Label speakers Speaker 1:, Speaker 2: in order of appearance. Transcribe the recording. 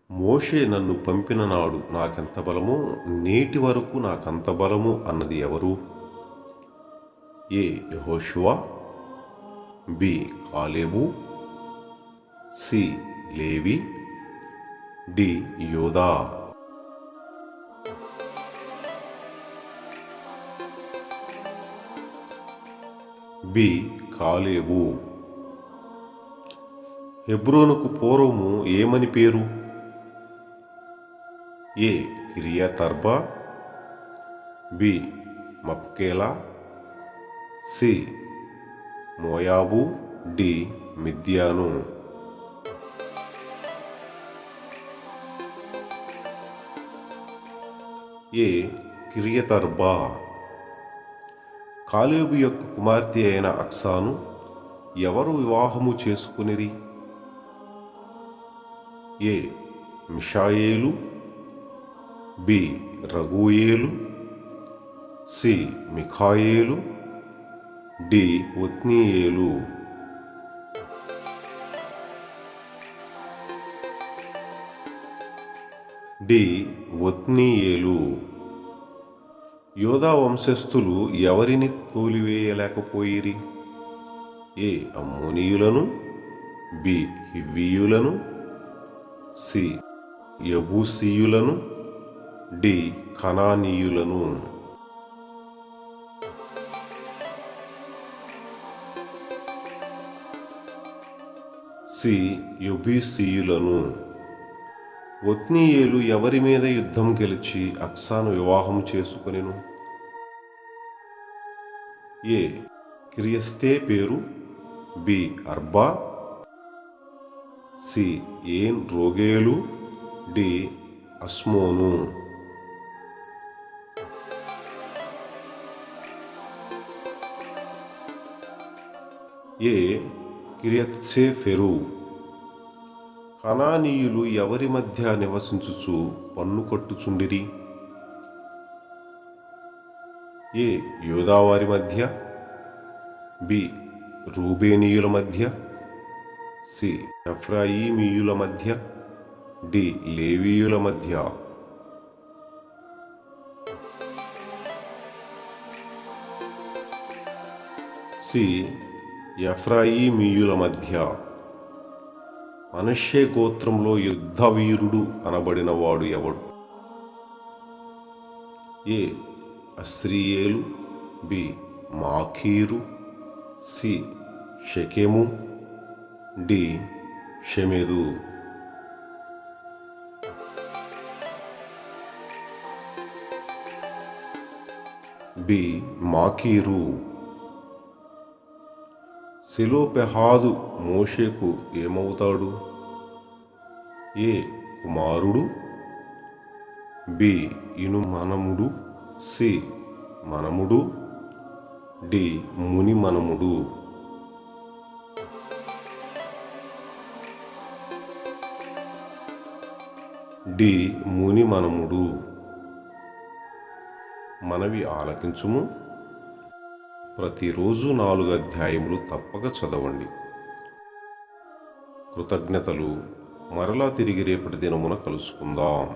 Speaker 1: మోషే నన్ను పంపిన నాడు నాకెంత బలమో నేటి వరకు నాకంత బలము అన్నది ఎవరు? ఏ యెహోషువ, బి కాలేబు, సి లేవి, డి యోదా. బి కాలేబు. హెబ్రోనుకు పూర్వము ఏమని పేరు? ఏ కిరియతర్బా, బి మప్కేలా, సి మోయాబు, డి మిద్యాను. ఏ కిరియతర్బా. కాలేబు యొక్క కుమార్తె అయిన అక్సాను ఎవరు వివాహము చేసుకునిరి? ఏ మిషాయేలు, బి రగూయేలు, సి మిఖాయేలు, డి ఒత్నీయేలు. డి ఒత్నీయేలు. యోదా వంశస్థులు ఎవరిని తోలివేయలేకపోయిరి? ఏ అమ్మోనీయులను, బి హివ్వీయులను, సి యబూసీయులను, డి కనానీయులను. సి యబూసీయులను. ఒత్నీయేలు ఎవరి మీద యుద్ధం గెలిచి అక్సాను వివాహం చేసుకొనెను? ఏ కిరియస్తే పేరు, బి అర్బా, సి ఏన్ రోగేలు, డి అస్మోను. ఏ కిరియత్సేఫెరు. కనానీయులు ఎవరి మధ్య నివసించుచు పన్ను కట్టుచుండిరి? ఏ యోదావారి మధ్య, బి రూబేనీయుల మధ్య, సి ఎఫ్రాయిమీయుల మధ్య, డి లేవీయుల మధ్య. సి ఎఫ్రాయిమీయుల మధ్య. మనష్షే గోత్రంలో యుద్ధవీరుడు అనబడినవాడు ఎవడు? ఏ అస్రీయేలు, బి మాకీరు, సి షెకెము, డి షెమెదు. బి మాకీరు. సెలోపెహాదు మోషేకు ఏమవుతాడు? ఏ కుమారుడు, బి ఇనుమనముడు, సి మనముడు, డి మునిమనముడు. డి మునిమనముడు. మనవి ఆలకించుము. ప్రతిరోజు 4 అధ్యాయములు తప్పక చదవండి. కృతజ్ఞతలు. మరలా తిరిగి రేపటి దినమున కలుసుకుందాం.